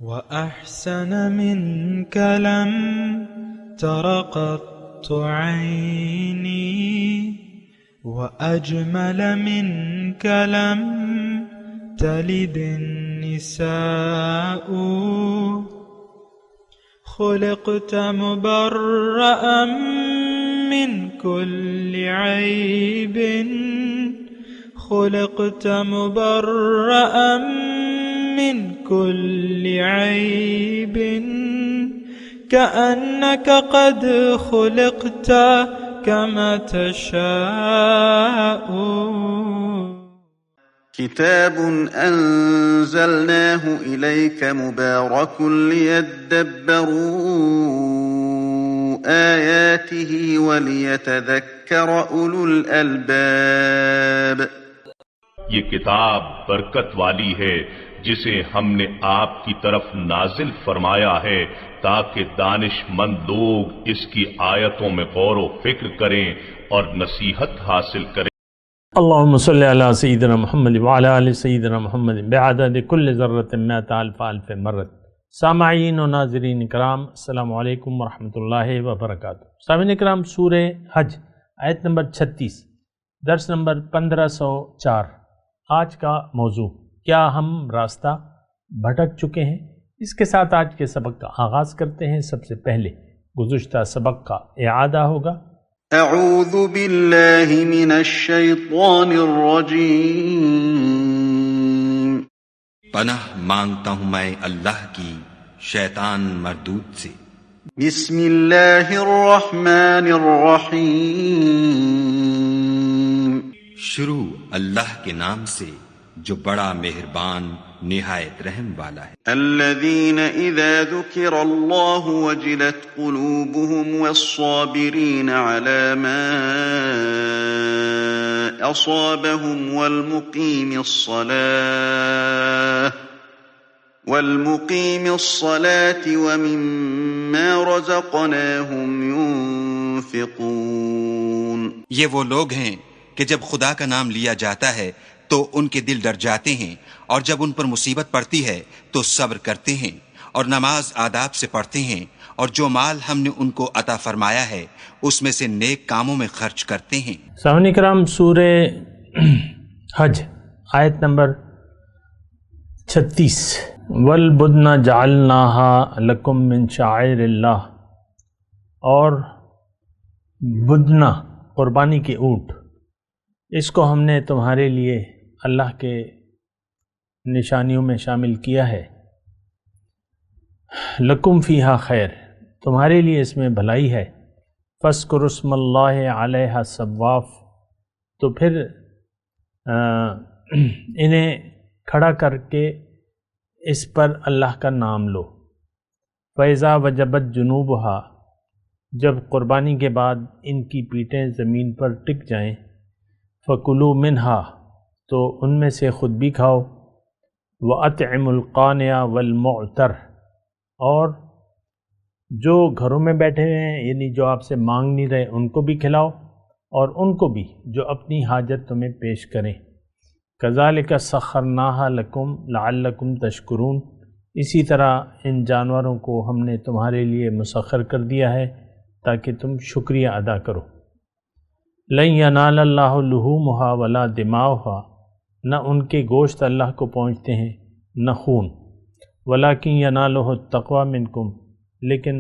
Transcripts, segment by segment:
وأحسن منك لم تر قط عيني وأجمل منك لم تلد النساء خلقت مبرأ من كل عيب خلقت مبرأ من كل عيب كأنك قد خلقت كما تشاء. كتاب أنزلناه إليك مبارك ليدبروا آياته وليتذكر أولو الألباب. یہ کتاب برکت والی ہے جسے ہم نے آپ کی طرف نازل فرمایا ہے تاکہ دانش مند لوگ اس کی آیتوں میں غور و فکر کریں اور نصیحت حاصل کریں. اللہم صلی علی سیدنا محمد وعلی آل سیدنا محمد بعدد کل ذرۃ مئۃ الف الف مرۃ. سامعین و ناظرین اکرام، السلام علیکم ورحمۃ اللہ وبرکاتہ. سامعین اکرام، سورہ حج آیت نمبر 36، درس نمبر 1504. آج کا موضوع، کیا ہم راستہ بھٹک چکے ہیں؟ اس کے ساتھ آج کے سبق کا آغاز کرتے ہیں. سب سے پہلے گزشتہ سبق کا اعادہ ہوگا. اعوذ باللہ من الشیطان الرجیم. پناہ مانگتا ہوں میں اللہ کی شیطان مردود سے. بسم اللہ الرحمن الرحیم. شروع اللہ کے نام سے جو بڑا مہربان نہایت رحم والا ہے. الذین اذا ذکر اللہ وجلت قلوبهم والصابرین علی ما اصابهم والمقیم الصلاة ومما رزقناهم ينفقون. یہ وہ لوگ ہیں کہ جب خدا کا نام لیا جاتا ہے تو ان کے دل ڈر جاتے ہیں، اور جب ان پر مصیبت پڑتی ہے تو صبر کرتے ہیں، اور نماز آداب سے پڑھتے ہیں، اور جو مال ہم نے ان کو عطا فرمایا ہے اس میں سے نیک کاموں میں خرچ کرتے ہیں. سامعین کرام، سورہ حج آیت نمبر 36. والبدن جعلناها لکم من شعائر اللہ. اور بدنہ قربانی کے اونٹ، اس کو ہم نے تمہارے لیے اللہ کے نشانیوں میں شامل کیا ہے. لکم فیہا خیر، تمہارے لیے اس میں بھلائی ہے. فاذکروا اسم اللہ علیہا صواف، تو پھر انہیں کھڑا کر کے اس پر اللہ کا نام لو. فَإِذَا وَجَبَتْ جُنُوبُهَا، جب قربانی کے بعد ان کی پیٹیں زمین پر ٹک جائیں. فَكُلُوا مِنْهَا، تو ان میں سے خود بھی کھاؤ. وَأَطْعِمُوا الْقَانِعَ وَالْمُعْتَرَ، اور جو گھروں میں بیٹھے ہیں یعنی جو آپ سے مانگ نہیں رہے ان کو بھی کھلاؤ، اور ان کو بھی جو اپنی حاجت تمہیں پیش کریں. كَذَلِكَ سَخَّرْنَاهَا لَكُمْ لَعَلَّكُمْ تَشْكُرُونَ، اسی طرح ان جانوروں کو ہم نے تمہارے لیے مسخر کر دیا ہے تاکہ تم شکریہ ادا کرو. لَن يَنَالَ اللَّهُ لُحُومُهَا وَلَا دِمَاؤُهَا، نہ ان کے گوشت اللہ کو پہنچتے ہیں نہ خون. وَلَكِنْ يَنَالُهُ التَّقْوَى مِنْكُمْ، لیکن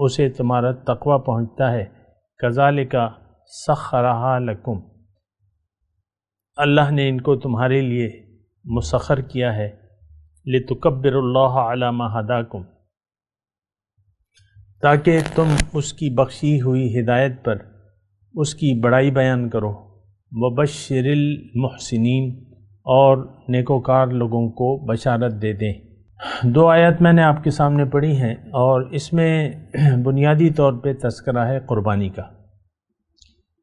اسے تمہارا تقوی پہنچتا ہے. كَذَلِكَ سَخَّرَهَا لَكُمْ، اللہ نے ان کو تمہارے لیے مسخر کیا ہے. لِتُكَبِّرُوا اللَّهَ عَلَى مَا هَدَاكُمْ، تاکہ تم اس کی بخشی ہوئی ہدایت پر اس کی بڑائی بیان کرو. وَبَشِّرِ الْمُحْسِنِينَ، اور نیکوکار لوگوں کو بشارت دے دیں. 2 آیات میں نے آپ کے سامنے پڑھی ہیں، اور اس میں بنیادی طور پہ تذکرہ ہے قربانی کا.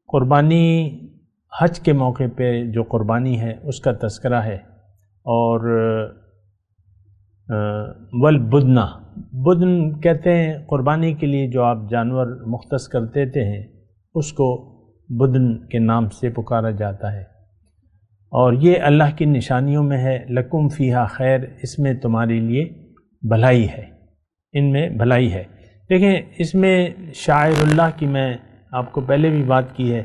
قربانی حج کے موقع پہ جو قربانی ہے اس کا تذکرہ ہے. اور والبدنہ، بدن کہتے ہیں قربانی کے لیے جو آپ جانور مختص کر دیتے ہیں اس کو بدن کے نام سے پکارا جاتا ہے. اور یہ اللہ کی نشانیوں میں ہے. لکم فیہا خیر، اس میں تمہارے لیے بھلائی ہے، ان میں بھلائی ہے۔ دیکھیں اس میں شاعر اللہ کی میں آپ کو پہلے بھی بات کی ہے،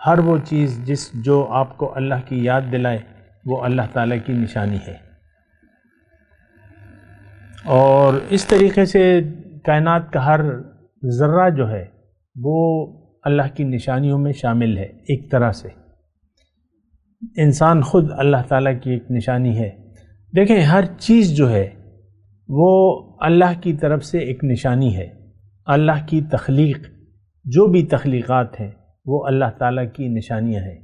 ہر وہ چیز جو آپ کو اللہ کی یاد دلائے وہ اللہ تعالیٰ کی نشانی ہے، اور اس طریقے سے کائنات کا ہر ذرہ جو ہے وہ اللہ کی نشانیوں میں شامل ہے۔ ایک طرح سے انسان خود اللہ تعالیٰ کی ایک نشانی ہے۔ دیکھیں ہر چیز جو ہے وہ اللہ کی طرف سے ایک نشانی ہے۔ اللہ کی تخلیق، جو بھی تخلیقات ہیں وہ اللہ تعالیٰ کی نشانیاں ہیں۔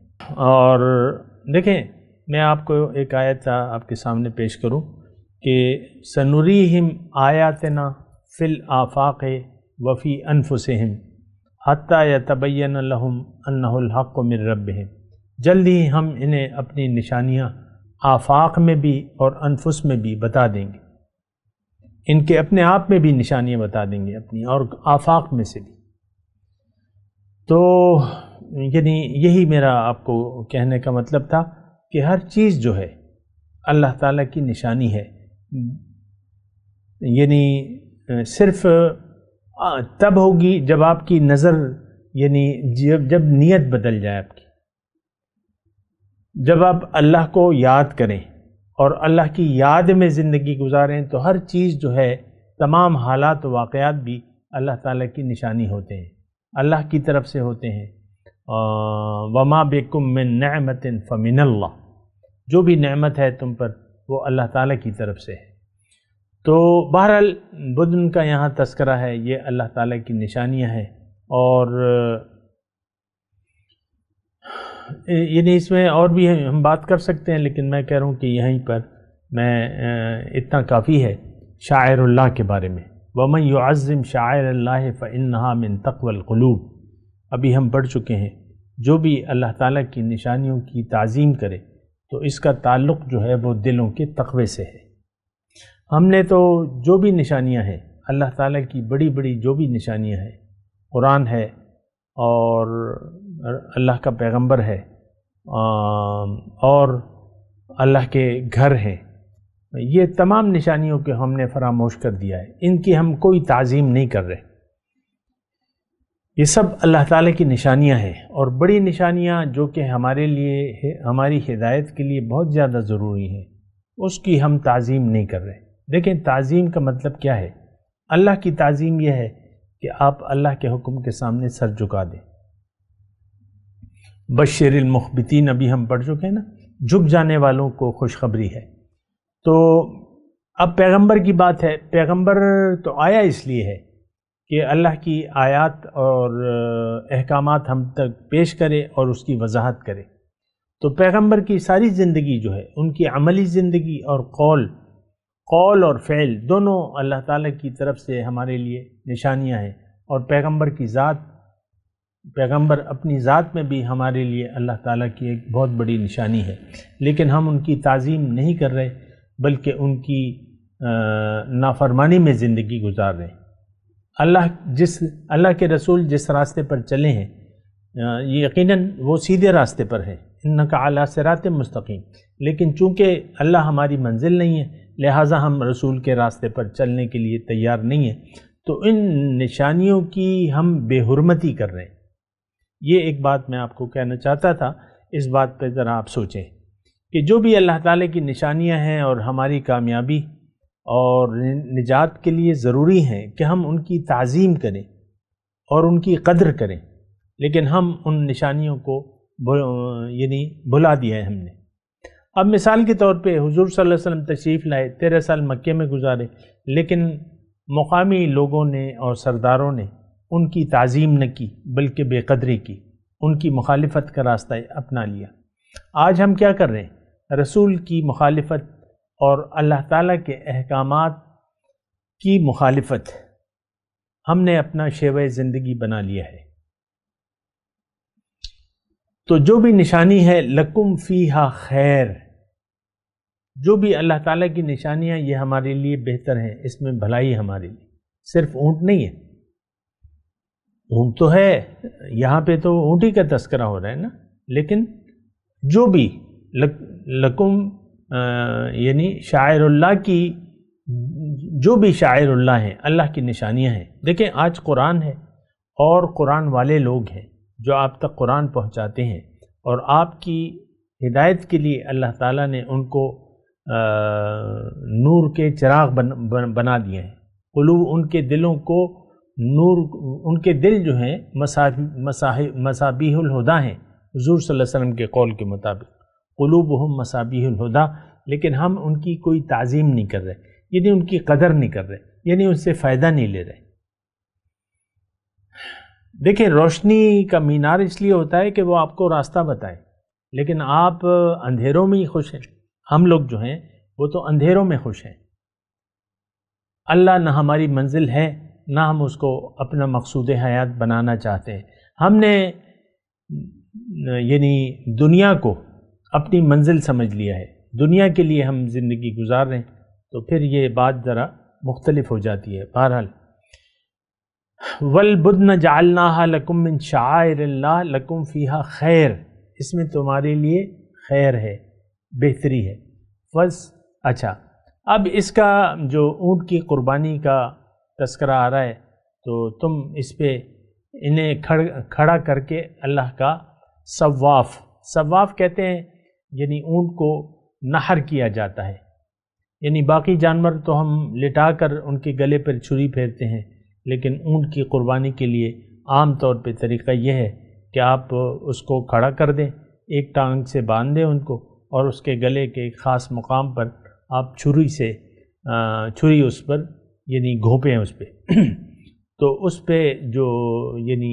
اور دیکھیں میں آپ کو ایک آیت آپ کے سامنے پیش کروں کہ سنریہم آیاتنا فی الآفاق وفی انفسہم حتی یتبین لہم انہ الحق من ربہم، جلد ہی ہم انہیں اپنی نشانیاں آفاق میں بھی اور انفس میں بھی بتا دیں گے، ان کے اپنے آپ میں بھی نشانیاں بتا دیں گے اپنی، اور آفاق میں سے بھی۔ تو یعنی یہی میرا آپ کو کہنے کا مطلب تھا کہ ہر چیز جو ہے اللہ تعالیٰ کی نشانی ہے، یعنی صرف تب ہوگی جب آپ کی نظر، یعنی جب نیت بدل جائے آپ کی، جب آپ اللہ کو یاد کریں اور اللہ کی یاد میں زندگی گزاریں تو ہر چیز جو ہے، تمام حالات و واقعات بھی اللہ تعالیٰ کی نشانی ہوتے ہیں، اللہ کی طرف سے ہوتے ہیں۔ وما بکم من نعمت فمن اللہ، جو بھی نعمت ہے تم پر وہ اللہ تعالیٰ کی طرف سے ہے۔ تو بہرحال بدن کا یہاں تذکرہ ہے، یہ اللہ تعالیٰ کی نشانیاں ہیں، اور یعنی اس میں اور بھی ہم بات کر سکتے ہیں، لیکن میں کہہ رہا ہوں کہ یہیں پر میں اتنا کافی ہے شاعر اللہ کے بارے میں۔ وَمَن يُعَظِّمْ شَعَائِرَ اللَّهِ فَإِنَّهَا مِن تَقْوَى الْقُلُوبِ، ابھی ہم پڑھ چکے ہیں، جو بھی اللہ تعالیٰ کی نشانیوں کی تعظیم کرے تو اس کا تعلق جو ہے وہ دلوں کے تقوی سے ہے۔ ہم نے تو جو بھی نشانیاں ہیں اللہ تعالیٰ کی، بڑی بڑی جو بھی نشانیاں ہیں، قرآن ہے اور اللہ کا پیغمبر ہے اور اللہ کے گھر ہیں، یہ تمام نشانیوں کے ہم نے فراموش کر دیا ہے، ان کی ہم کوئی تعظیم نہیں کر رہے۔ یہ سب اللہ تعالیٰ کی نشانیاں ہیں، اور بڑی نشانیاں جو کہ ہمارے لیے، ہماری ہدایت کے لیے بہت زیادہ ضروری ہیں، اس کی ہم تعظیم نہیں کر رہے۔ دیکھیں تعظیم کا مطلب کیا ہے؟ اللہ کی تعظیم یہ ہے کہ آپ اللہ کے حکم کے سامنے سر جھکا دیں۔ بشر المخبتین ابھی ہم پڑھ چکے ہیں نا، جھک جانے والوں کو خوشخبری ہے۔ تو اب پیغمبر کی بات ہے، پیغمبر تو آیا اس لیے ہے کہ اللہ کی آیات اور احکامات ہم تک پیش کرے اور اس کی وضاحت کرے۔ تو پیغمبر کی ساری زندگی جو ہے، ان کی عملی زندگی اور قول اور فعل دونوں اللہ تعالیٰ کی طرف سے ہمارے لیے نشانیاں ہیں، اور پیغمبر کی ذات، پیغمبر اپنی ذات میں بھی ہمارے لیے اللہ تعالیٰ کی ایک بہت بڑی نشانی ہے، لیکن ہم ان کی تعظیم نہیں کر رہے بلکہ ان کی نافرمانی میں زندگی گزار رہے ہیں۔ اللہ کے رسول جس راستے پر چلے ہیں، یقیناً وہ سیدھے راستے پر ہے، انک علی صراط مستقیم، لیکن چونکہ اللہ ہماری منزل نہیں ہے لہٰذا ہم رسول کے راستے پر چلنے کے لیے تیار نہیں ہیں، تو ان نشانیوں کی ہم بے حرمتی کر رہے ہیں۔ یہ ایک بات میں آپ کو کہنا چاہتا تھا، اس بات پہ ذرا آپ سوچیں کہ جو بھی اللہ تعالیٰ کی نشانیاں ہیں اور ہماری کامیابی اور نجات کے لیے ضروری ہیں کہ ہم ان کی تعظیم کریں اور ان کی قدر کریں، لیکن ہم ان نشانیوں کو یعنی بھلا دیا ہے ہم نے۔ اب مثال کے طور پہ حضور صلی اللہ علیہ وسلم تشریف لائے، 13 سال مکے میں گزارے، لیکن مقامی لوگوں نے اور سرداروں نے ان کی تعظیم نہ کی بلکہ بے قدری کی، ان کی مخالفت کا راستہ اپنا لیا۔ آج ہم کیا کر رہے ہیں؟ رسول کی مخالفت اور اللہ تعالیٰ کے احکامات کی مخالفت ہم نے اپنا شیوہ زندگی بنا لیا ہے۔ تو جو بھی نشانی ہے لکم فیہا خیر، جو بھی اللہ تعالیٰ کی نشانیاں یہ ہمارے لیے بہتر ہیں، اس میں بھلائی ہمارے لیے، صرف اونٹ نہیں ہے، اونٹ تو ہے یہاں پہ، تو اونٹی کا تذکرہ ہو رہا ہے نا، لیکن جو بھی لکم یعنی شاعر اللہ کی جو بھی شاعر اللہ ہیں، اللہ کی نشانیاں ہیں. دیکھیں آج قرآن ہے اور قرآن والے لوگ ہیں جو آپ تک قرآن پہنچاتے ہیں، اور آپ کی ہدایت کے لیے اللہ تعالیٰ نے ان کو نور کے چراغ بنا دیے ہیں. قلوب، ان کے دلوں کو نور، ان کے دل جو ہیں مصابیح الہدا ہیں حضور صلی اللہ علیہ وسلم کے قول کے مطابق. قلوبہم مصابیح الہدا، لیکن ہم ان کی کوئی تعظیم نہیں کر رہے، یعنی ان کی قدر نہیں کر رہے، یعنی ان سے فائدہ نہیں لے رہے. دیکھیں روشنی کا مینار اس لیے ہوتا ہے کہ وہ آپ کو راستہ بتائے، لیکن آپ اندھیروں میں ہی خوش ہیں. ہم لوگ جو ہیں وہ تو اندھیروں میں خوش ہیں. اللہ نہ ہماری منزل ہے، نہ ہم اس کو اپنا مقصود حیات بنانا چاہتے ہیں. ہم نے یعنی دنیا کو اپنی منزل سمجھ لیا ہے، دنیا کے لیے ہم زندگی گزار رہے ہیں، تو پھر یہ بات ذرا مختلف ہو جاتی ہے. بہرحال وَالْبُدْنَ جَعَلْنَاهَا لَكُم مِّن شَعَائِرِ اللَّهِ لَكُم فِيهَا خیر، اس میں تمہارے لیے خیر ہے، بہتری ہے. بس اچھا، اب اس کا جو اونٹ کی قربانی کا تذکرہ آ رہا ہے تو تم اس پہ انہیں کھڑا کر کے اللہ کا صواف کہتے ہیں، یعنی اونٹ کو نحر کیا جاتا ہے. یعنی باقی جانور تو ہم لٹا کر ان کے گلے پر چھری پھیرتے ہیں، لیکن اونٹ کی قربانی کے لیے عام طور پہ طریقہ یہ ہے کہ آپ اس کو کھڑا کر دیں، ایک ٹانگ سے باندھ دیں ان کو، اور اس کے گلے کے ایک خاص مقام پر آپ چھری اس پر یعنی گھونپیں اس پہ تو اس پہ جو یعنی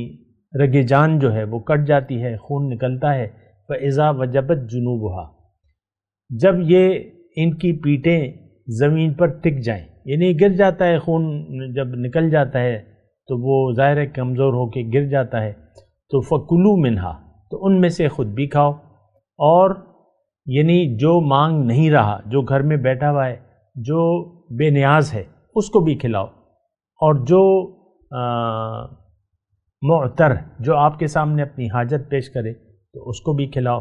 رگ جان جو ہے وہ کٹ جاتی ہے، خون نکلتا ہے. فَإِذَا وَجَبَتْ جُنُوبُهَا، جب یہ ان کی پیٹیں زمین پر ٹک جائیں، یعنی گر جاتا ہے خون، جب نکل جاتا ہے تو وہ ظاہر کمزور ہو کے گر جاتا ہے. تو فَكُلُوا مِنْهَا، تو ان میں سے خود بھی کھاؤ، اور یعنی جو مانگ نہیں رہا، جو گھر میں بیٹھا ہوا ہے، جو بے نیاز ہے، اس کو بھی کھلاؤ، اور جو معتر، جو آپ کے سامنے اپنی حاجت پیش کرے تو اس کو بھی کھلاؤ.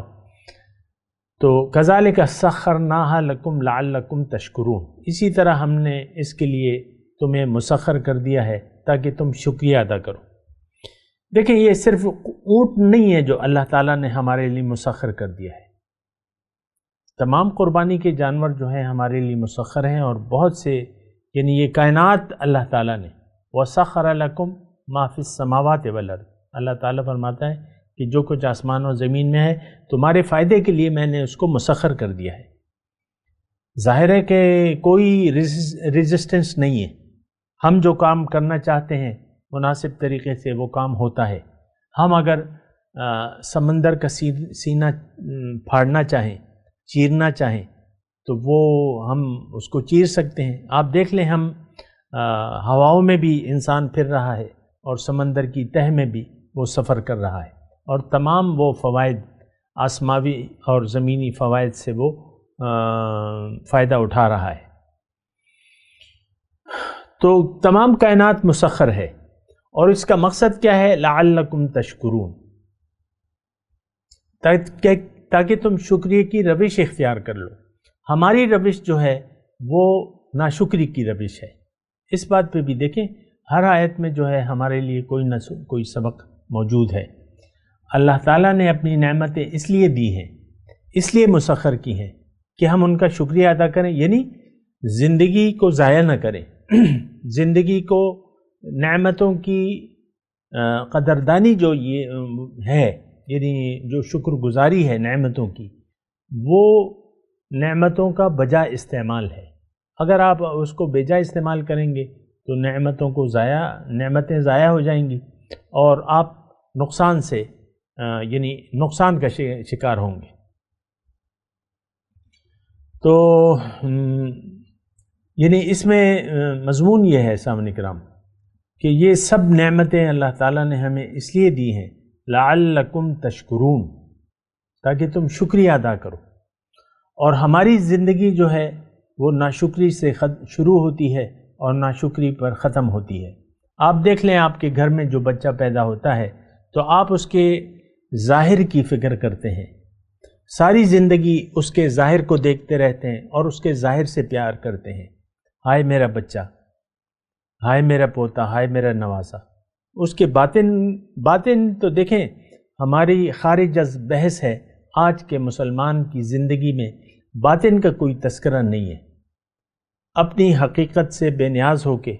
تو کذالک سخرناہا لکم لعلکم تشکرون، اسی طرح ہم نے اس کے لیے تمہیں مسخر کر دیا ہے تاکہ تم شکریہ ادا کرو. دیکھیں یہ صرف اونٹ نہیں ہے جو اللہ تعالیٰ نے ہمارے لیے مسخر کر دیا ہے، تمام قربانی کے جانور جو ہیں ہمارے لیے مسخر ہیں، اور بہت سے یعنی یہ کائنات اللہ تعالیٰ نے وَسَخَرَ لَكُمْ مَا فِي السَّمَاوَاتِ وَالْأَرْضِ، اللہ تعالیٰ فرماتا ہے کہ جو کچھ آسمان اور زمین میں ہے تمہارے فائدے کے لیے میں نے اس کو مسخر کر دیا ہے. ظاہر ہے کہ کوئی ریزسٹنس نہیں ہے، ہم جو کام کرنا چاہتے ہیں مناسب طریقے سے وہ کام ہوتا ہے. ہم اگر سمندر کا سینہ پھاڑنا چاہیں، چیرنا چاہیں تو وہ ہم اس کو چیر سکتے ہیں. آپ دیکھ لیں ہم ہواؤں میں بھی انسان پھر رہا ہے، اور سمندر کی تہ میں بھی وہ سفر کر رہا ہے، اور تمام وہ فوائد آسماوی اور زمینی فوائد سے وہ فائدہ اٹھا رہا ہے. تو تمام کائنات مسخر ہے، اور اس کا مقصد کیا ہے؟ لعلکم تشکرون، تاکہ تم شکریہ کی روش اختیار کر لو. ہماری روش جو ہے وہ ناشکری کی روش ہے. اس بات پہ بھی دیکھیں ہر آیت میں جو ہے ہمارے لیے کوئی نہ کوئی سبق موجود ہے. اللہ تعالیٰ نے اپنی نعمتیں اس لیے دی ہیں، اس لیے مسخر کی ہیں کہ ہم ان کا شکریہ ادا کریں، یعنی زندگی کو ضائع نہ کریں. زندگی کو نعمتوں کی قدردانی جو یہ ہے، یعنی جو شکر گزاری ہے نعمتوں کی، وہ نعمتوں کا بجا استعمال ہے. اگر آپ اس کو بے جا استعمال کریں گے تو نعمتیں ضائع ہو جائیں گی، اور آپ نقصان سے یعنی نقصان کا شکار ہوں گے. تو یعنی اس میں مضمون یہ ہے سامعین کرام کہ یہ سب نعمتیں اللہ تعالیٰ نے ہمیں اس لیے دی ہیں لعلکم تشکرون، تاکہ تم شکریہ ادا کرو. اور ہماری زندگی جو ہے وہ ناشکری سے شروع ہوتی ہے اور ناشکری پر ختم ہوتی ہے. آپ دیکھ لیں آپ کے گھر میں جو بچہ پیدا ہوتا ہے تو آپ اس کے ظاہر کی فکر کرتے ہیں، ساری زندگی اس کے ظاہر کو دیکھتے رہتے ہیں اور اس کے ظاہر سے پیار کرتے ہیں. ہائے میرا بچہ، ہائے میرا پوتا، ہائے میرا نواسا۔ اس کے باطن تو دیکھیں ہماری خارج از بحث ہے، آج کے مسلمان کی زندگی میں باطن کا کوئی تذکرہ نہیں ہے۔ اپنی حقیقت سے بے نیاز ہو کے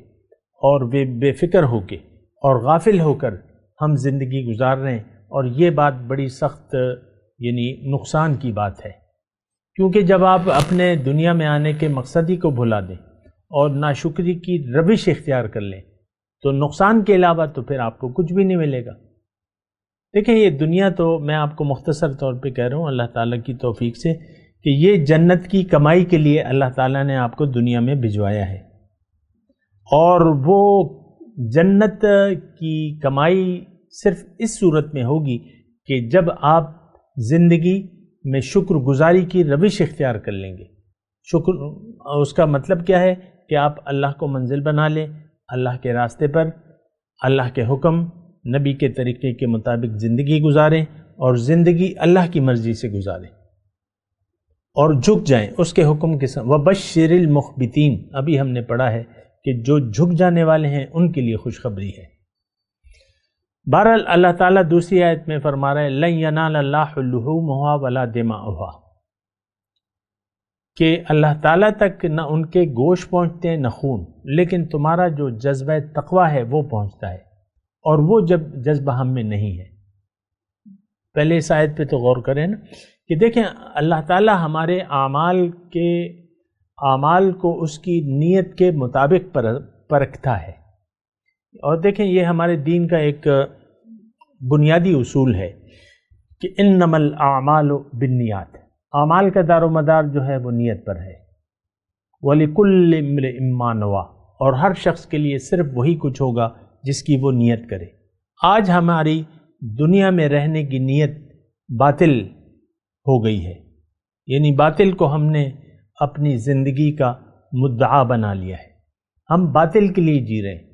اور بے فکر ہو کے اور غافل ہو کر ہم زندگی گزار رہے ہیں، اور یہ بات بڑی سخت نقصان کی بات ہے، کیونکہ جب آپ اپنے دنیا میں آنے کے مقصد ہی کو بھلا دیں اور ناشکری کی روش اختیار کر لیں تو نقصان کے علاوہ تو پھر آپ کو کچھ بھی نہیں ملے گا۔ دیکھیں یہ دنیا تو میں آپ کو مختصر طور پہ کہہ رہا ہوں اللہ تعالیٰ کی توفیق سے کہ یہ جنت کی کمائی کے لیے اللہ تعالیٰ نے آپ کو دنیا میں بھجوایا ہے، اور وہ جنت کی کمائی صرف اس صورت میں ہوگی کہ جب آپ زندگی میں شکر گزاری کی روش اختیار کر لیں گے۔ شکر اس کا مطلب کیا ہے کہ آپ اللہ کو منزل بنا لیں، اللہ کے راستے پر اللہ کے حکم نبی کے طریقے کے مطابق زندگی گزاریں اور زندگی اللہ کی مرضی سے گزاریں اور جھک جائیں اس کے حکم کے ساتھ۔ وَبَشِّرِ الْمُخْبِتِينَ، ابھی ہم نے پڑھا ہے کہ جو جھک جانے والے ہیں ان کے لیے خوشخبری ہے۔ بہرحال اللہ تعالیٰ دوسری آیت میں فرما رہا ہے لَن يَنَالَ اللَّهُ لُحُومُهَا وَلَا دِمَاؤُهَا، کہ اللہ تعالیٰ تک نہ ان کے گوشت پہنچتے ہیں نہ خون، لیکن تمہارا جو جذبہ تقویٰ ہے وہ پہنچتا ہے، اور وہ جب جذبہ ہم میں نہیں ہے۔ پہلے اس آیت پہ تو غور کریں نا کہ دیکھیں اللہ تعالیٰ ہمارے اعمال کو اس کی نیت کے مطابق پرکھتا ہے، اور دیکھیں یہ ہمارے دین کا ایک بنیادی اصول ہے کہ انما الاعمال بالنیات، اعمال کا دار و مدار جو ہے وہ نیت پر ہے۔ وَلِكُلِّ امْرِئٍ مَّا نَوَىٰ، اور ہر شخص کے لیے صرف وہی کچھ ہوگا جس کی وہ نیت کرے۔ آج ہماری دنیا میں رہنے کی نیت باطل ہو گئی ہے، یعنی باطل کو ہم نے اپنی زندگی کا مدعا بنا لیا ہے، ہم باطل کے لیے جی رہے ہیں۔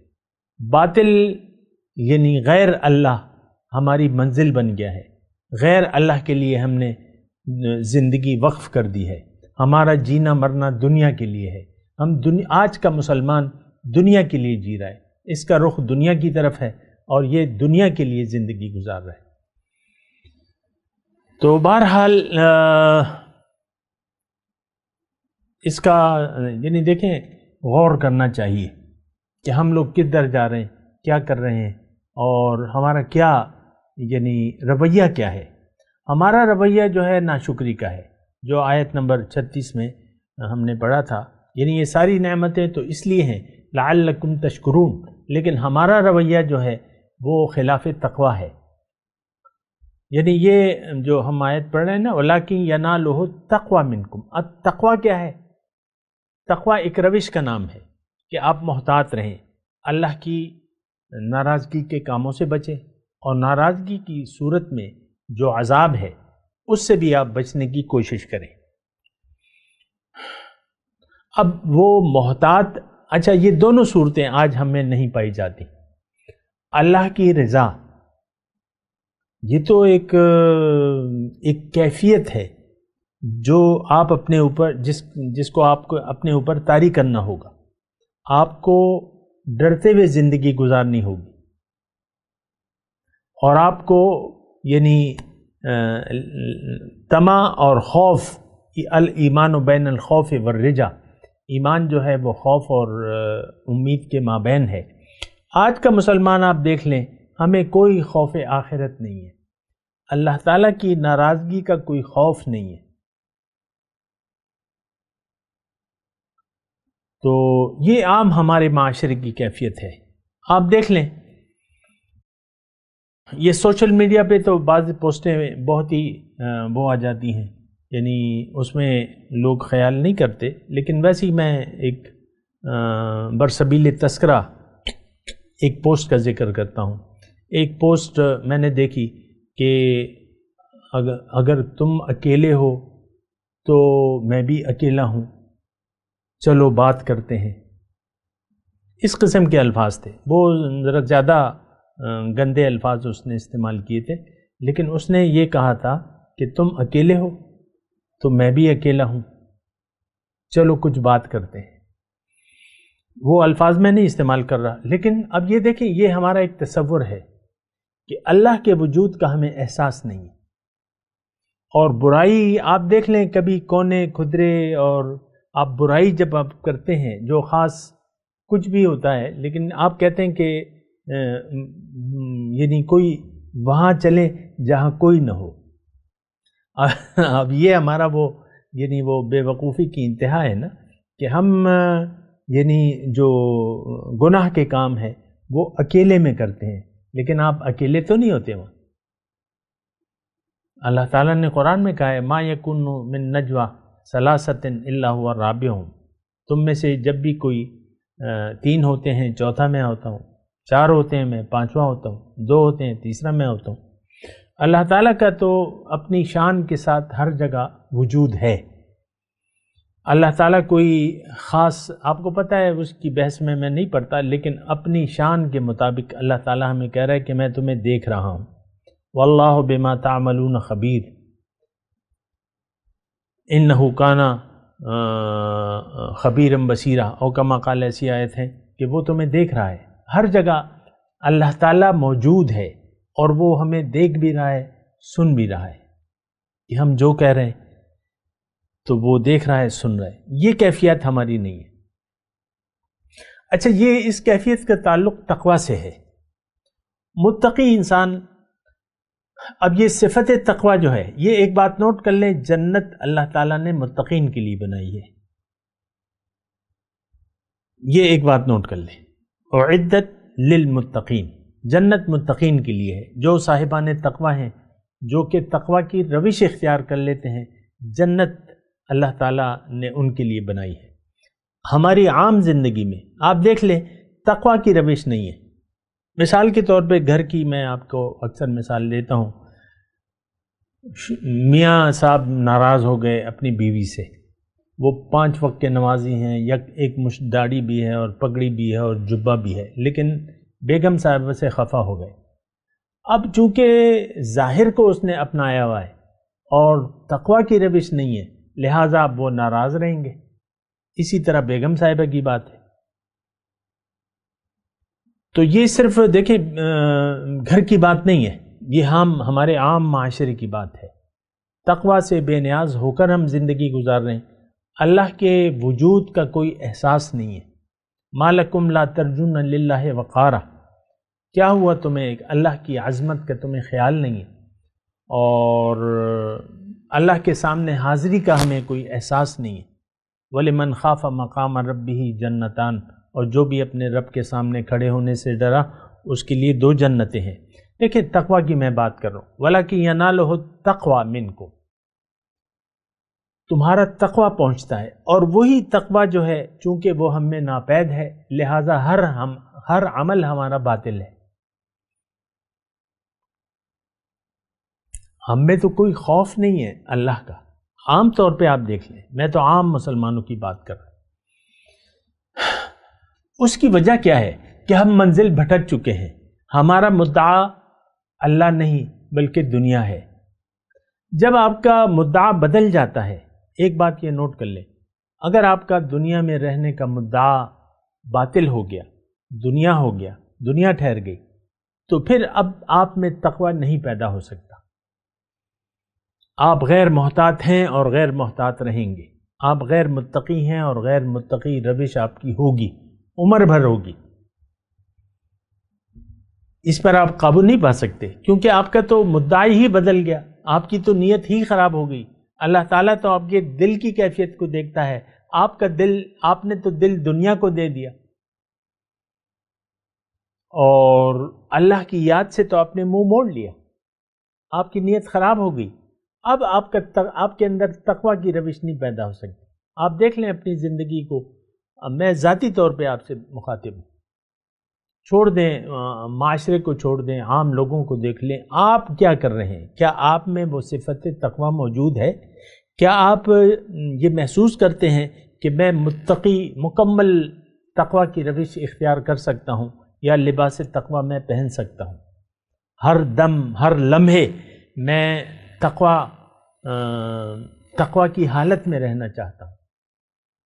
باطل یعنی غیر اللہ ہماری منزل بن گیا ہے، غیر اللہ کے لیے ہم نے زندگی وقف کر دی ہے، ہمارا جینا مرنا دنیا کے لیے ہے۔ آج کا مسلمان دنیا کے لیے جی رہا ہے، اس کا رخ دنیا کی طرف ہے اور یہ دنیا کے لیے زندگی گزار رہا ہے۔ تو بہرحال اس کا یعنی دیکھیں غور کرنا چاہیے کہ ہم لوگ کدھر جا رہے ہیں، کیا کر رہے ہیں، اور ہمارا کیا یعنی رویہ کیا ہے۔ ہمارا رویہ جو ہے ناشکری کا ہے، جو آیت نمبر 36 میں ہم نے پڑھا تھا، یعنی یہ ساری نعمتیں تو اس لیے ہیں لعلکم تشکرون، لیکن ہمارا رویہ جو ہے وہ خلاف تقویٰ ہے۔ یعنی یہ جو ہم آیت پڑھ رہے ہیں نا وَلَٰكِن يَنَالُهُ التَّقْوَىٰ مِنْكُمْ، التقویٰ کیا ہے؟ تقویٰ ایک روش کا نام ہے کہ آپ محتاط رہیں، اللہ کی ناراضگی کے کاموں سے بچیں، اور ناراضگی کی صورت میں جو عذاب ہے اس سے بھی آپ بچنے کی کوشش کریں۔ اب وہ محتاط، اچھا یہ دونوں صورتیں آج ہم میں نہیں پائی جاتی۔ اللہ کی رضا یہ تو ایک کیفیت ہے جو آپ اپنے اوپر جس کو آپ کو اپنے اوپر طاری کرنا ہوگا، آپ کو ڈرتے ہوئے زندگی گزارنی ہوگی، اور آپ کو یعنی طمع اور خوف، الایمان بین الخوف والرجا، ایمان جو ہے وہ خوف اور امید کے مابین ہے۔ آج کا مسلمان آپ دیکھ لیں، ہمیں کوئی خوف آخرت نہیں ہے، اللہ تعالیٰ کی ناراضگی کا کوئی خوف نہیں ہے۔ تو یہ عام ہمارے معاشرے کی کیفیت ہے۔ آپ دیکھ لیں یہ سوشل میڈیا پہ تو بعض پوسٹیں بہت ہی وہ آ جاتی ہیں، یعنی اس میں لوگ خیال نہیں کرتے، لیکن ویسے ہی میں ایک برسبیل تذکرہ ایک پوسٹ کا ذکر کرتا ہوں۔ ایک پوسٹ میں نے دیکھی کہ اگر تم اکیلے ہو تو میں بھی اکیلا ہوں، چلو بات کرتے ہیں۔ اس قسم کے الفاظ تھے، وہ ذرا زیادہ گندے الفاظ اس نے استعمال کیے تھے، لیکن اس نے یہ کہا تھا کہ تم اکیلے ہو تو میں بھی اکیلا ہوں، چلو کچھ بات کرتے ہیں۔ وہ الفاظ میں نہیں استعمال کر رہا، لیکن اب یہ دیکھیں یہ ہمارا ایک تصور ہے کہ اللہ کے وجود کا ہمیں احساس نہیں ہے، اور برائی آپ دیکھ لیں کبھی کونے کھدرے، اور آپ برائی جب آپ کرتے ہیں جو خاص کچھ بھی ہوتا ہے، لیکن آپ کہتے ہیں کہ یعنی کوئی وہاں چلے جہاں کوئی نہ ہو. اب یہ ہمارا وہ یعنی وہ بے وقوفی کی انتہا ہے نا، کہ ہم یعنی جو گناہ کے کام ہے وہ اکیلے میں کرتے ہیں، لیکن آپ اکیلے تو نہیں ہوتے وہاں. اللہ تعالیٰ نے قرآن میں کہا ہے ما یکون من نجوا ثلاثۃ الا هو رابعہم، تم میں سے جب بھی کوئی 3 ہوتے ہیں چوتھا میں ہوتا ہوں، 4 ہوتے ہیں میں 5واں ہوتا ہوں، 2 ہوتے ہیں تیسرا میں ہوتا ہوں. اللہ تعالیٰ کا تو اپنی شان کے ساتھ ہر جگہ وجود ہے. اللہ تعالیٰ کوئی خاص، آپ کو پتہ ہے اس کی بحث میں نہیں پڑھتا، لیکن اپنی شان کے مطابق اللہ تعالیٰ ہمیں کہہ رہا ہے کہ میں تمہیں دیکھ رہا ہوں. واللہ بما تعملون خبیر، انہ کان خبیرا بصیرا، او کما قال، ایسی آیت ہے کہ وہ تمہیں دیکھ رہا ہے. ہر جگہ اللہ تعالیٰ موجود ہے، اور وہ ہمیں دیکھ بھی رہا ہے، سن بھی رہا ہے، کہ ہم جو کہہ رہے ہیں تو وہ دیکھ رہا ہے، سن رہا ہے. یہ کیفیت ہماری نہیں ہے. اچھا، یہ اس کیفیت کا تعلق تقوی سے ہے. متقی انسان، اب یہ صفت تقوی جو ہے، یہ ایک بات نوٹ کر لیں، جنت اللہ تعالیٰ نے متقین کے لیے بنائی ہے. یہ ایک بات نوٹ کر لیں، اعدت للمتقین، جنت متقین کے لیے ہے. جو صاحبان تقوی ہیں، جو کہ تقوی کی روش اختیار کر لیتے ہیں، جنت اللہ تعالیٰ نے ان کے لیے بنائی ہے. ہماری عام زندگی میں آپ دیکھ لیں تقوی کی روش نہیں ہے. مثال کے طور پہ گھر کی میں آپ کو اکثر مثال دیتا ہوں. میاں صاحب ناراض ہو گئے اپنی بیوی سے، وہ 5 وقت کے نمازی ہیں، ایک مشت داڑھی بھی ہے اور پگڑی بھی ہے اور جبہ بھی ہے، لیکن بیگم صاحب سے خفا ہو گئے. اب چونکہ ظاہر کو اس نے اپنایا ہوا ہے اور تقوی کی روش نہیں ہے، لہٰذا اب وہ ناراض رہیں گے. اسی طرح بیگم صاحبہ کی بات ہے. تو یہ صرف دیکھیں گھر کی بات نہیں ہے، یہ ہمارے عام معاشرے کی بات ہے. تقوی سے بے نیاز ہو کر ہم زندگی گزار رہے ہیں. اللہ کے وجود کا کوئی احساس نہیں ہے. ما لکم لا ترجون للہ وقارا، کیا ہوا تمہیں اللہ کی عظمت کا تمہیں خیال نہیں ہے، اور اللہ کے سامنے حاضری کا ہمیں کوئی احساس نہیں ہے. وَلِمَنْ خَافَ مَقَامَ رَبِّهِ جَنَّتَانِ، اور جو بھی اپنے رب کے سامنے کھڑے ہونے سے ڈرا اس کے لیے 2 جنتیں ہیں. دیکھیں تقوی کی میں بات کر رہا ہوں. وَلَكِنْ يَنَالُهُ التَّقْوَى مِنْكُمْ، تمہارا تقوی پہنچتا ہے، اور وہی تقوی جو ہے چونکہ وہ ہم میں ناپید ہے، لہٰذا ہر عمل ہمارا باطل ہے. ہم میں تو کوئی خوف نہیں ہے اللہ کا. عام طور پہ آپ دیکھ لیں، میں تو عام مسلمانوں کی بات کر رہا ہوں. اس کی وجہ کیا ہے کہ ہم منزل بھٹک چکے ہیں. ہمارا مدعا اللہ نہیں بلکہ دنیا ہے. جب آپ کا مدعا بدل جاتا ہے، ایک بات یہ نوٹ کر لیں، اگر آپ کا دنیا میں رہنے کا مدعا باطل ہو گیا، دنیا ہو گیا، دنیا ٹھہر گئی، تو پھر اب آپ میں تقوی نہیں پیدا ہو سکتا. آپ غیر محتاط ہیں اور غیر محتاط رہیں گے. آپ غیر متقی ہیں اور غیر متقی روش آپ کی ہوگی، عمر بھر ہوگی. اس پر آپ قابو نہیں پا سکتے، کیونکہ آپ کا تو مدعی ہی بدل گیا، آپ کی تو نیت ہی خراب ہو گئی. اللہ تعالیٰ تو آپ کے دل کی کیفیت کو دیکھتا ہے. آپ کا دل، آپ نے تو دل دنیا کو دے دیا، اور اللہ کی یاد سے تو آپ نے منہ موڑ لیا. آپ کی نیت خراب ہو گئی. اب آپ کے اندر تقوی کی روش نہیں پیدا ہو سکتی. آپ دیکھ لیں اپنی زندگی کو. میں ذاتی طور پہ آپ سے مخاطب ہوں. چھوڑ دیں معاشرے کو، چھوڑ دیں عام لوگوں کو، دیکھ لیں آپ کیا کر رہے ہیں. کیا آپ میں وہ صفت تقوی موجود ہے؟ کیا آپ یہ محسوس کرتے ہیں کہ میں متقی، مکمل تقوی کی روش اختیار کر سکتا ہوں، یا لباس تقوی میں پہن سکتا ہوں؟ ہر دم، ہر لمحے میں تقوی کی حالت میں رہنا چاہتا ہوں.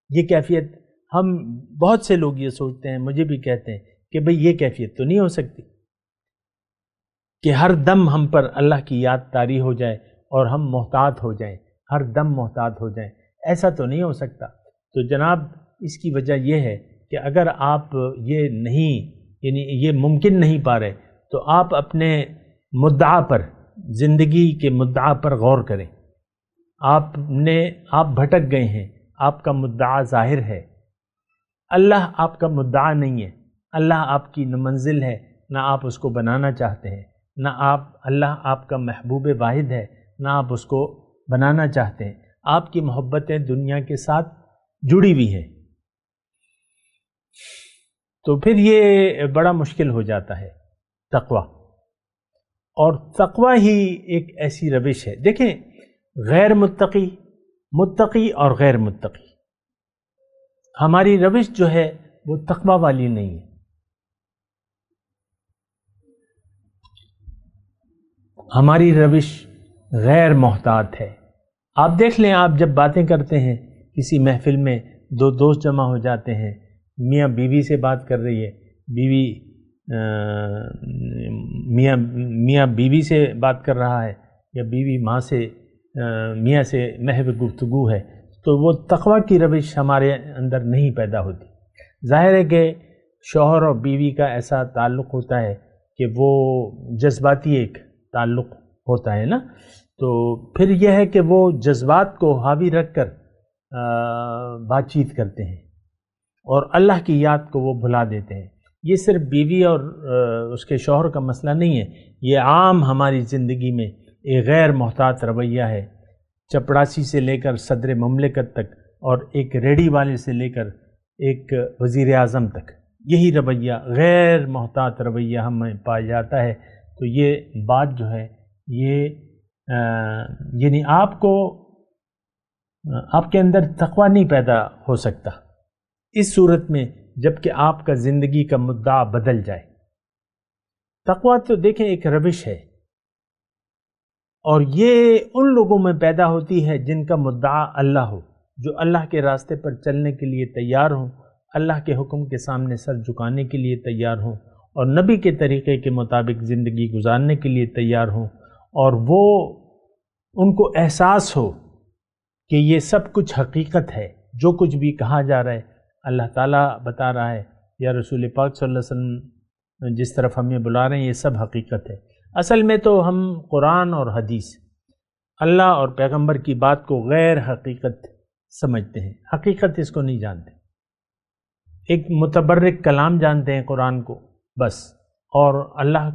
یہ کیفیت ہم بہت سے لوگ یہ سوچتے ہیں، مجھے بھی کہتے ہیں کہ بھئی یہ کیفیت تو نہیں ہو سکتی کہ ہر دم ہم پر اللہ کی یاد طاری ہو جائے اور ہم محتاط ہو جائیں، ہر دم محتاط ہو جائیں، ایسا تو نہیں ہو سکتا۔ تو جناب اس کی وجہ یہ ہے کہ اگر آپ یہ نہیں، یعنی یہ ممکن نہیں پا رہے، تو آپ اپنے مدعا پر، زندگی کے مدعا پر غور کریں۔ آپ بھٹک گئے ہیں، آپ کا مدعا ظاہر ہے، اللہ آپ کا مدعا نہیں ہے، اللہ آپ کی نہ منزل ہے، نہ آپ اس کو بنانا چاہتے ہیں، نہ اللہ آپ کا محبوب واحد ہے، نہ آپ اس کو بنانا چاہتے ہیں۔ آپ کی محبتیں دنیا کے ساتھ جڑی ہوئی ہیں، تو پھر یہ بڑا مشکل ہو جاتا ہے تقویٰ۔ اور تقویٰ ہی ایک ایسی روش ہے، دیکھیں غیر متقی، متقی اور غیر متقی، ہماری روش جو ہے وہ تقویٰ والی نہیں ہے۔ ہماری روش غیر محتاط ہے۔ آپ دیکھ لیں، آپ جب باتیں کرتے ہیں کسی محفل میں، دو دوست جمع ہو جاتے ہیں، میاں بیوی سے بات کر رہی ہے، میاں بیوی سے بات کر رہا ہے، یا بیوی ماں سے، میاں سے محو گفتگو ہے، تو وہ تقویٰ کی روش ہمارے اندر نہیں پیدا ہوتی۔ ظاہر ہے کہ شوہر اور بیوی کا ایسا تعلق ہوتا ہے کہ وہ جذباتی ایک تعلق ہوتا ہے نا، تو پھر یہ ہے کہ وہ جذبات کو حاوی رکھ کر بات چیت کرتے ہیں اور اللہ کی یاد کو وہ بھلا دیتے ہیں۔ یہ صرف بیوی اور اس کے شوہر کا مسئلہ نہیں ہے، یہ عام ہماری زندگی میں ایک غیر محتاط رویہ ہے، چپڑاسی سے لے کر صدر مملکت تک، اور ایک ریڑھی والے سے لے کر ایک وزیر اعظم تک، یہی رویہ، غیر محتاط رویہ ہمیں پایا جاتا ہے۔ تو یہ بات جو ہے یہ یعنی آپ کے اندر تقویٰ نہیں پیدا ہو سکتا اس صورت میں جب کہ آپ کا زندگی کا مدعا بدل جائے۔ تقویٰ تو دیکھیں ایک روش ہے، اور یہ ان لوگوں میں پیدا ہوتی ہے جن کا مدعا اللہ ہو، جو اللہ کے راستے پر چلنے کے لیے تیار ہوں، اللہ کے حکم کے سامنے سر جھکانے کے لیے تیار ہوں، اور نبی کے طریقے کے مطابق زندگی گزارنے کے لیے تیار ہوں، اور وہ ان کو احساس ہو کہ یہ سب کچھ حقیقت ہے، جو کچھ بھی کہا جا رہا ہے اللہ تعالیٰ بتا رہا ہے، یا رسول پاک صلی اللہ علیہ وسلم جس طرف ہمیں بلا رہے ہیں، یہ سب حقیقت ہے۔ اصل میں تو ہم قرآن اور حدیث، اللہ اور پیغمبر کی بات کو غیر حقیقت سمجھتے ہیں، حقیقت اس کو نہیں جانتے۔ ایک متبرک کلام جانتے ہیں قرآن کو بس، اور اللہ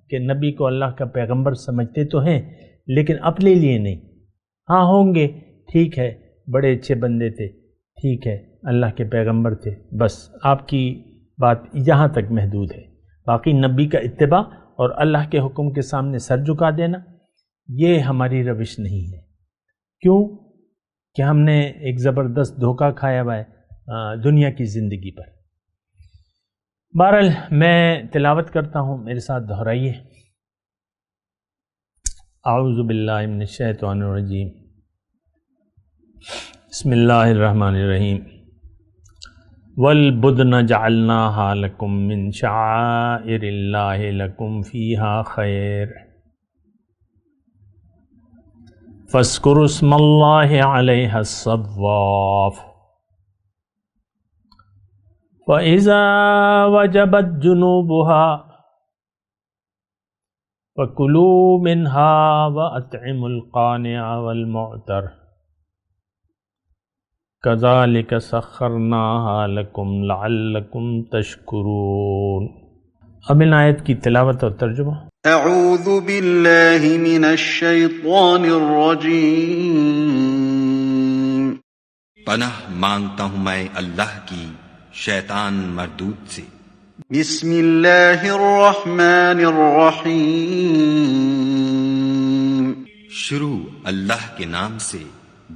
کے نبی کو اللہ کا پیغمبر سمجھتے تو ہیں لیکن اپنے لیے نہیں۔ ہاں ہوں گے، ٹھیک ہے، بڑے اچھے بندے تھے، ٹھیک ہے، اللہ کے پیغمبر تھے، بس آپ کی بات یہاں تک محدود ہے۔ باقی نبی کا اتباع اور اللہ کے حکم کے سامنے سر جھکا دینا، یہ ہماری روش نہیں ہے۔ کیوں کہ ہم نے ایک زبردست دھوکہ کھایا ہوا ہے دنیا کی زندگی پر۔ بہرحال میں تلاوت کرتا ہوں، میرے ساتھ دہرائیے۔ اعوذ باللہ من الشیطان الرجیم، بسم اللہ الرحمن الرحیم۔ وَالْبُدْنَ جَعَلْنَاهَا لَكُم مِّن شَعَائِرِ اللَّهِ لَكُمْ فِيهَا خَيْرٌ فَاذْكُرُوا اسْمَ اللَّهِ عَلَيْهَا الصَّوَّافَ فَإِذَا وَجَبَتْ جُنُوبُهَا فَكُلُوا مِنْهَا وَأَطْعِمُوا الْقَانِعَ وَالْمُعْتَرَ كَذَلِكَ سَخَّرْنَاهَا لَكُمْ لَعَلَّكُمْ تَشْكُرُونَ۔ اب ان آیت کی تلاوت اور ترجمہ۔ اعوذ باللہ من الشیطان الرجیم۔ پناہ مانگتا ہوں میں اللہ کی شیطان مردود سے۔ بسم اللہ الرحمن الرحیم۔ شروع اللہ کے نام سے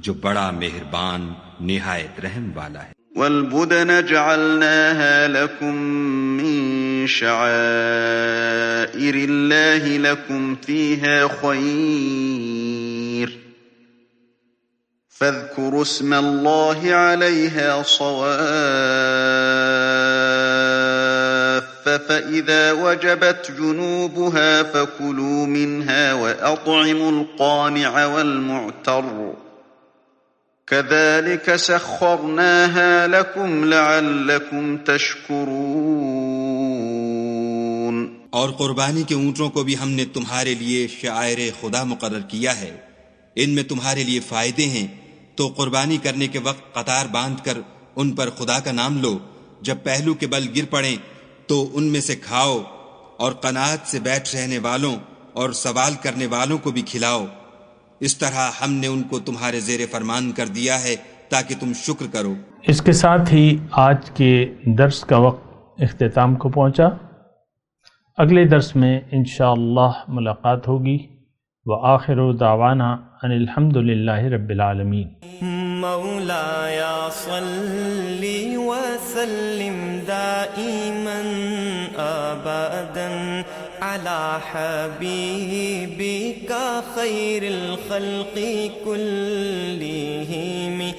جو بڑا مہربان نہایت رحم والا ہے۔ والبدن جعلناها لكم من شعائر الله لكم فيها خير فاذكروا اسم الله عليها صواف فإذا وجبت جنوبها فكلوا منها وأطعموا القانع والمعتر كذلك سخرناها لكم لعلكم تشكرون۔ اور قربانی کے اونٹوں کو بھی ہم نے تمہارے لیے شعائر خدا مقرر کیا ہے، ان میں تمہارے لیے فائدے ہیں، تو قربانی کرنے کے وقت قطار باندھ کر ان پر خدا کا نام لو، جب پہلو کے بل گر پڑیں تو ان میں سے کھاؤ، اور قناعت سے بیٹھ رہنے والوں اور سوال کرنے والوں کو بھی کھلاؤ۔ اس طرح ہم نے ان کو تمہارے زیر فرمان کر دیا ہے تاکہ تم شکر کرو۔ اس کے ساتھ ہی آج کے درس کا وقت اختتام کو پہنچا۔ اگلے درس میں انشاءاللہ ملاقات ہوگی۔ وآخر دعوانا ان الحمد للہ رب العالمین۔ مولایا صلی وسلم دائما ابدا على حبیبک خیر الخلق کلہم۔